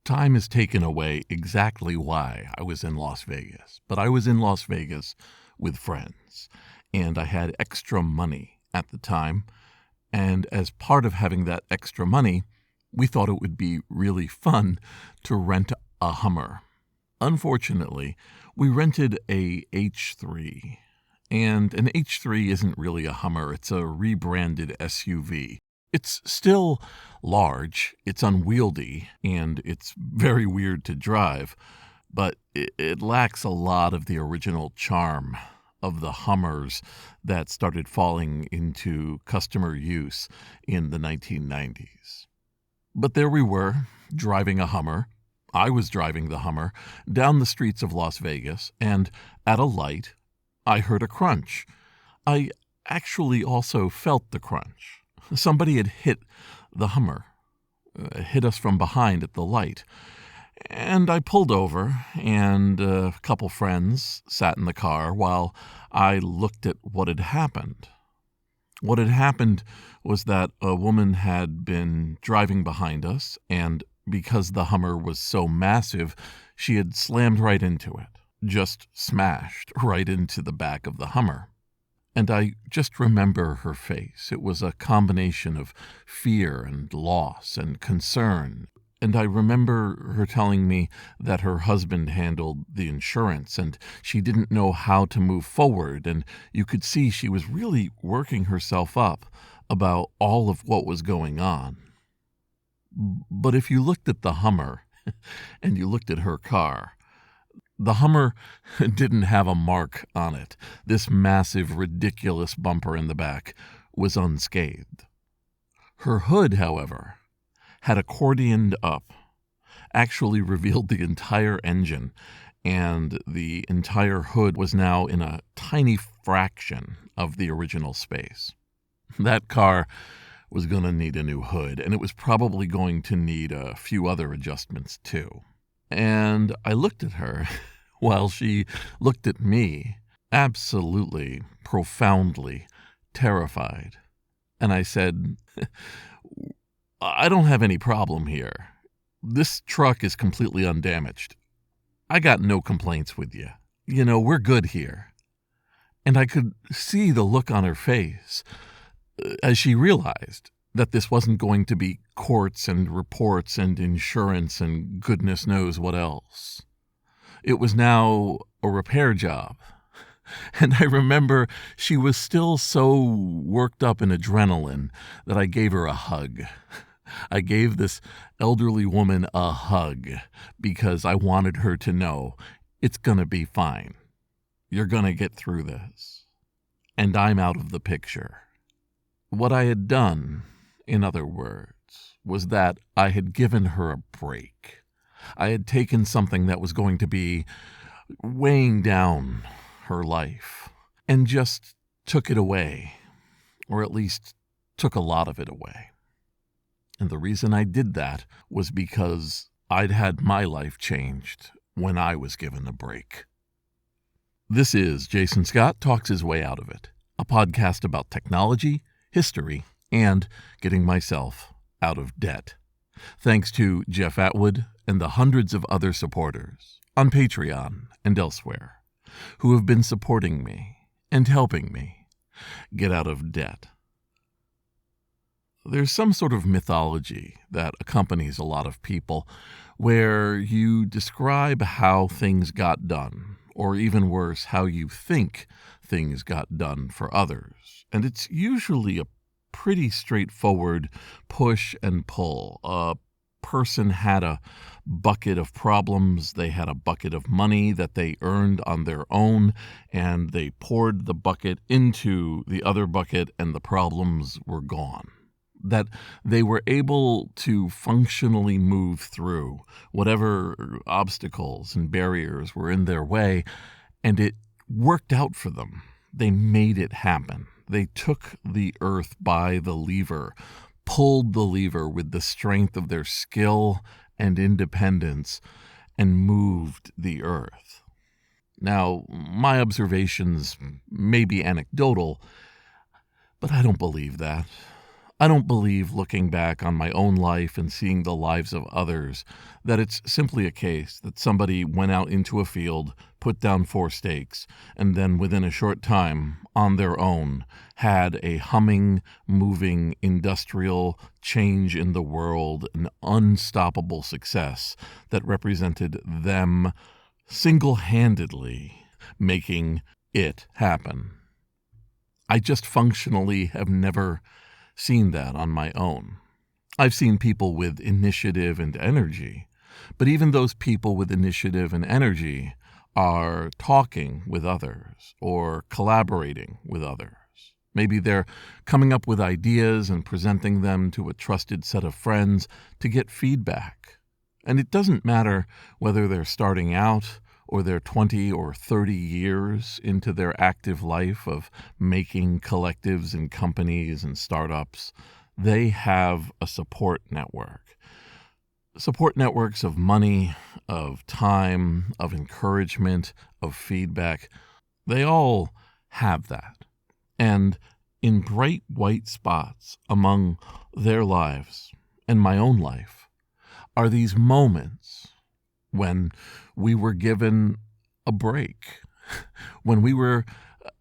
Time has taken away exactly why I was in Las Vegas, but I was in Las Vegas with friends, and I had extra money at the time, and as part of having that extra money, we thought it would be really fun to rent a Hummer. Unfortunately, we rented a H3, and an H3 isn't really a Hummer, it's a rebranded SUV. It's still large, it's unwieldy, and it's very weird to drive, but it lacks a lot of the original charm of the Hummers that started falling into customer use in the 1990s. But there we were, driving a Hummer. I was driving the Hummer down the streets of Las Vegas, and at a light, I heard a crunch. I actually also felt the crunch. Somebody had hit the Hummer, hit us from behind at the light. And I pulled over, and a couple friends sat in the car while I looked at what had happened. What had happened was that a woman had been driving behind us, and because the Hummer was so massive, she had slammed right into it, just smashed right into the back of the Hummer. And I just remember her face. It was a combination of fear and loss and concern. And I remember her telling me that her husband handled the insurance and she didn't know how to move forward. And you could see she was really working herself up about all of what was going on. But if you looked at the Hummer and you looked at her car, the Hummer didn't have a mark on it. This massive, ridiculous bumper in the back was unscathed. Her hood, however, had accordioned up, actually revealed the entire engine, and the entire hood was now in a tiny fraction of the original space. That car was going to need a new hood, and it was probably going to need a few other adjustments too. And I looked at her while she looked at me, absolutely, profoundly terrified. And I said, I don't have any problem here. This truck is completely undamaged. I got no complaints with you. We're good here. And I could see the look on her face as she realized that this wasn't going to be courts and reports and insurance and goodness knows what else. It was now a repair job. And I remember she was still so worked up in adrenaline that I gave her a hug. I gave this elderly woman a hug because I wanted her to know it's going to be fine. You're going to get through this. And I'm out of the picture. What I had done, in other words, was that I had given her a break. I had taken something that was going to be weighing down her life and just took it away, or at least took a lot of it away. And the reason I did that was because I'd had my life changed when I was given a break. This is Jason Scott Talks His Way Out of It, a podcast about technology, history, and getting myself out of debt. Thanks to Jeff Atwood and the hundreds of other supporters on Patreon and elsewhere who have been supporting me and helping me get out of debt. There's some sort of mythology that accompanies a lot of people where you describe how things got done, or even worse, how you think things got done for others. And it's usually a pretty straightforward push and pull. A person had a bucket of problems, they had a bucket of money that they earned on their own, and they poured the bucket into the other bucket and the problems were gone. That they were able to functionally move through whatever obstacles and barriers were in their way, and it worked out for them. They made it happen. They took the earth by the lever, pulled the lever with the strength of their skill and independence, and moved the earth. Now, my observations may be anecdotal, but I don't believe that. I don't believe, looking back on my own life and seeing the lives of others, that it's simply a case that somebody went out into a field, put down 4 stakes, and then within a short time, on their own, had a humming, moving, industrial change in the world, an unstoppable success that represented them single-handedly making it happen. I just functionally have never seen that on my own. I've seen people with initiative and energy, but even those people with initiative and energy are talking with others or collaborating with others. Maybe they're coming up with ideas and presenting them to a trusted set of friends to get feedback. And it doesn't matter whether they're starting out or they're 20 or 30 years into their active life of making collectives and companies and startups. They have a support network. Support networks of money, of time, of encouragement, of feedback. They all have that. And in bright white spots among their lives and my own life are these moments when we were given a break, when we were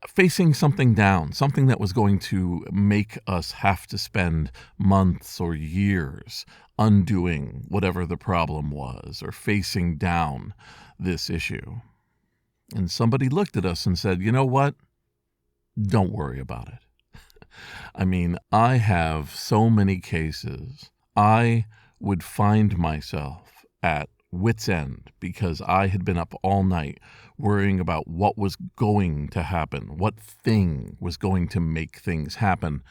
facing something down, something that was going to make us have to spend months or years undoing whatever the problem was or facing down this issue. And somebody looked at us and said, you know what? Don't worry about it. I mean, I have so many cases. I would find myself at wit's end because I had been up all night worrying about what was going to happen, what thing was going to make things happen,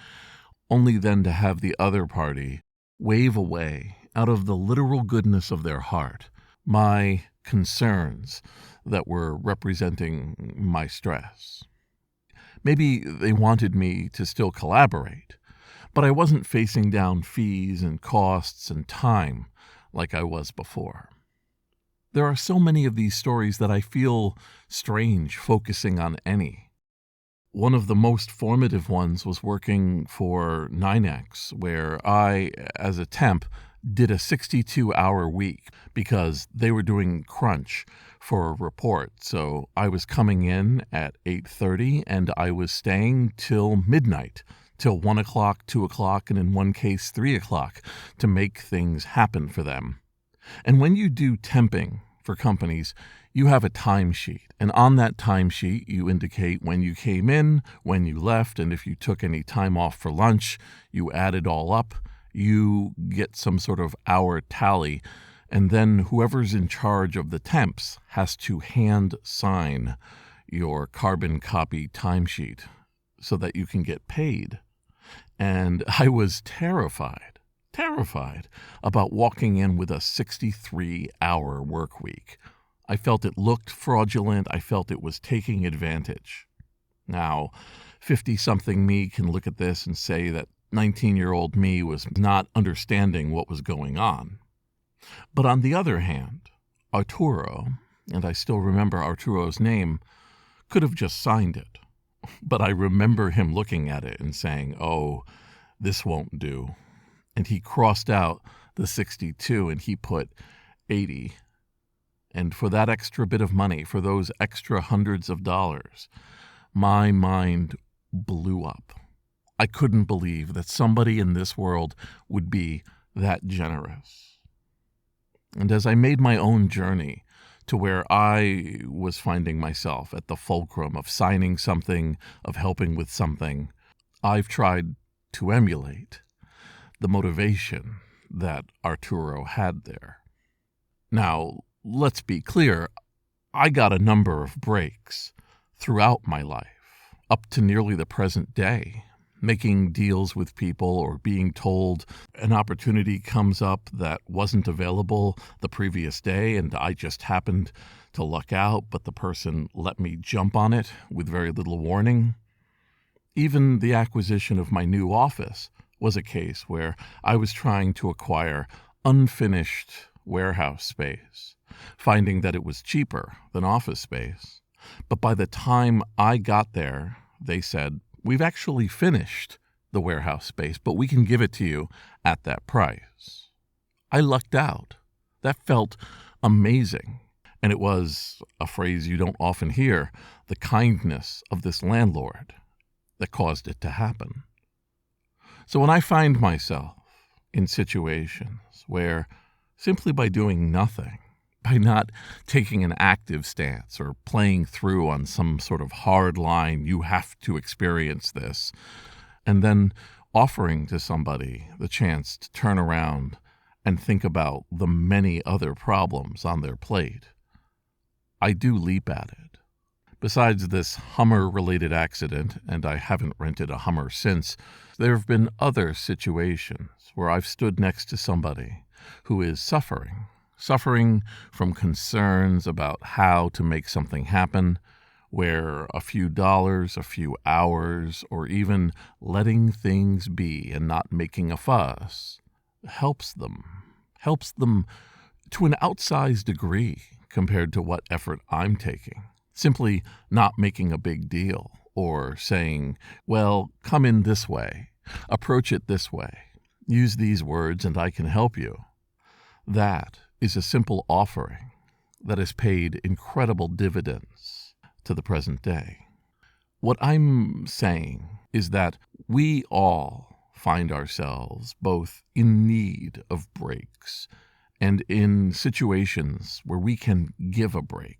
only then to have the other party wave away out of the literal goodness of their heart my concerns that were representing my stress. Maybe they wanted me to still collaborate, but I wasn't facing down fees and costs and time like I was before. There are so many of these stories that I feel strange focusing on any. One of the most formative ones was working for 9X, where I, as a temp, did a 62-hour week because they were doing crunch for a report. So I was coming in at 8:30 and I was staying till midnight, till 1 o'clock, 2 o'clock, and in one case 3 o'clock to make things happen for them. And when you do temping for companies, you have a timesheet. And on that timesheet, you indicate when you came in, when you left, and if you took any time off for lunch, you add it all up. You get some sort of hour tally. And then whoever's in charge of the temps has to hand sign your carbon copy timesheet so that you can get paid. And I was terrified about walking in with a 63-hour work week. I felt it looked fraudulent. I felt it was taking advantage. Now, 50-something me can look at this and say that 19-year-old me was not understanding what was going on. But on the other hand, Artuo, and I still remember Artuo's name, could have just signed it. But I remember him looking at it and saying, oh, this won't do. And he crossed out the 62 and he put 80. And for that extra bit of money, for those extra hundreds of dollars, my mind blew up. I couldn't believe that somebody in this world would be that generous. And as I made my own journey to where I was finding myself at the fulcrum of signing something, of helping with something, I've tried to emulate the motivation that Artuo had there. Now, let's be clear, I got a number of breaks throughout my life, up to nearly the present day, making deals with people or being told an opportunity comes up that wasn't available the previous day and I just happened to luck out, but the person let me jump on it with very little warning. Even the acquisition of my new office was a case where I was trying to acquire unfinished warehouse space, finding that it was cheaper than office space. But by the time I got there, they said, we've actually finished the warehouse space, but we can give it to you at that price. I lucked out. That felt amazing. And it was a phrase you don't often hear, the kindness of this landlord, that caused it to happen. So when I find myself in situations where simply by doing nothing, by not taking an active stance or playing through on some sort of hard line, you have to experience this, and then offering to somebody the chance to turn around and think about the many other problems on their plate, I do leap at it. Besides this Hummer-related accident, and I haven't rented a Hummer since, there have been other situations where I've stood next to somebody who is suffering from concerns about how to make something happen, where a few dollars, a few hours, or even letting things be and not making a fuss helps them to an outsized degree compared to what effort I'm taking. Simply not making a big deal or saying, well, come in this way, approach it this way, use these words and I can help you. That is a simple offering that has paid incredible dividends to the present day. What I'm saying is that we all find ourselves both in need of breaks and in situations where we can give a break.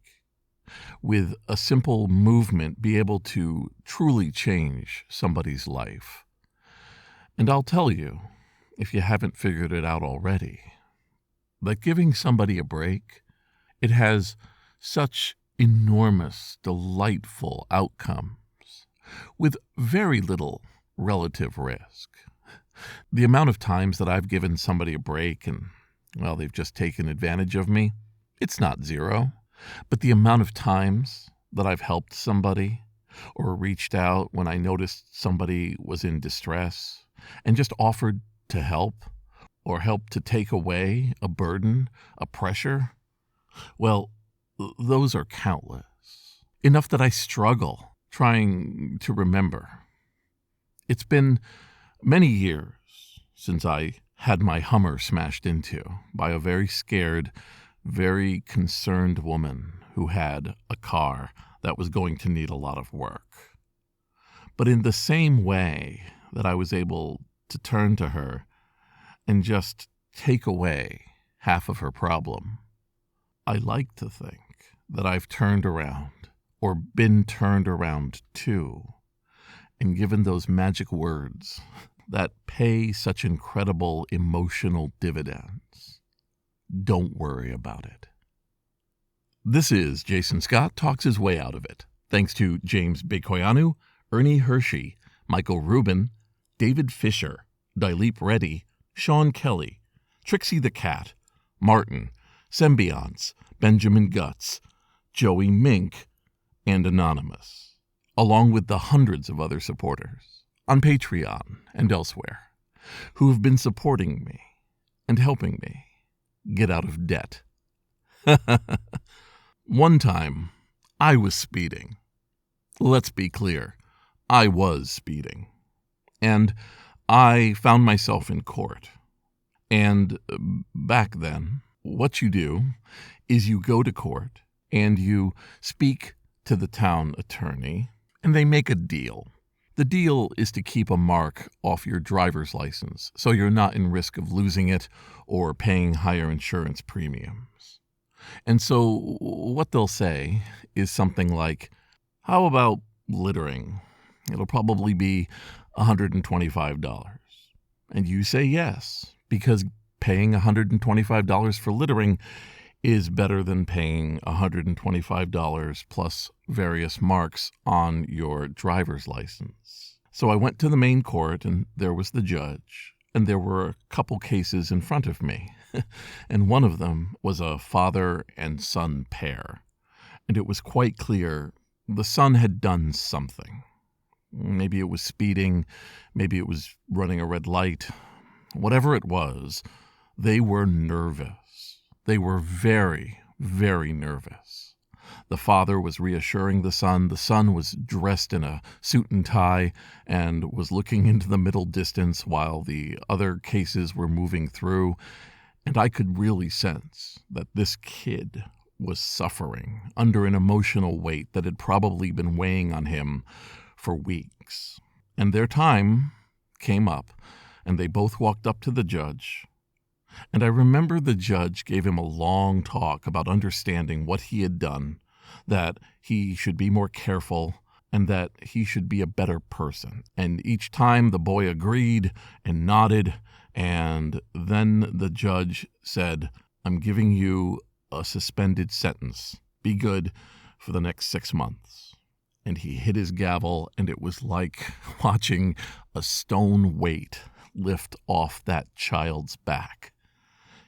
With a simple movement, be able to truly change somebody's life. And I'll tell you, if you haven't figured it out already, that giving somebody a break, it has such enormous, delightful outcomes with very little relative risk. The amount of times that I've given somebody a break and, well, they've just taken advantage of me, it's not zero. But the amount of times that I've helped somebody or reached out when I noticed somebody was in distress and just offered to help or help to take away a burden, a pressure, well, those are countless. Enough that I struggle trying to remember. It's been many years since I had my Hummer smashed into by a very scared, very concerned woman who had a car that was going to need a lot of work. But in the same way that I was able to turn to her and just take away half of her problem, I like to think that I've turned around or been turned around too and given those magic words that pay such incredible emotional dividends. Don't worry about it. This is Jason Scott Talks His Way Out of It. Thanks to James Bekoyanu, Ernie Hershey, Michael Rubin, David Fisher, Dilip Reddy, Sean Kelly, Trixie the Cat, Martin, Symbionts, Benjamin Guts, Joey Mink, and Anonymous, along with the hundreds of other supporters on Patreon and elsewhere who have been supporting me and helping me get out of debt. One time, I was speeding. Let's be clear, I was speeding. And I found myself in court. And back then, what you do is you go to court and you speak to the town attorney, and they make a deal. The deal is to keep a mark off your driver's license so you're not in risk of losing it or paying higher insurance premiums. And so what they'll say is something like, how about littering? It'll probably be $125. And you say yes, because paying $125 for littering is better than paying $125 plus various marks on your driver's license. So I went to the main court, and there was the judge, and there were a couple cases in front of me. And one of them was a father and son pair. And it was quite clear the son had done something. Maybe it was speeding, maybe it was running a red light. Whatever it was, they were nervous. They were very, very nervous. The father was reassuring the son. The son was dressed in a suit and tie and was looking into the middle distance while the other cases were moving through. And I could really sense that this kid was suffering under an emotional weight that had probably been weighing on him for weeks. And their time came up, and they both walked up to the judge. And I remember the judge gave him a long talk about understanding what he had done, that he should be more careful, and that he should be a better person. And each time the boy agreed and nodded, and then the judge said, "I'm giving you a suspended sentence. Be good for the next 6 months." And he hit his gavel, and it was like watching a stone weight lift off that child's back.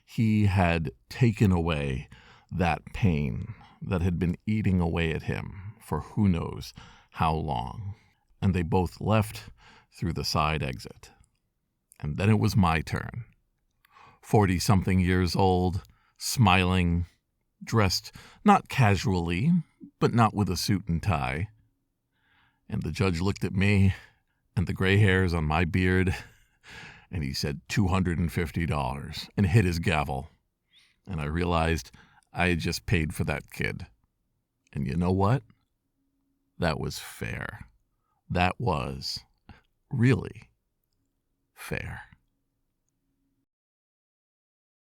He had taken away that pain that had been eating away at him for who knows how long. And they both left through the side exit. And then it was my turn. 40-something years old, smiling, dressed not casually, but not with a suit and tie. And the judge looked at me and the gray hairs on my beard, and he said $250 and hit his gavel. And I realized I had just paid for that kid. And you know what? That was fair. That was really fair.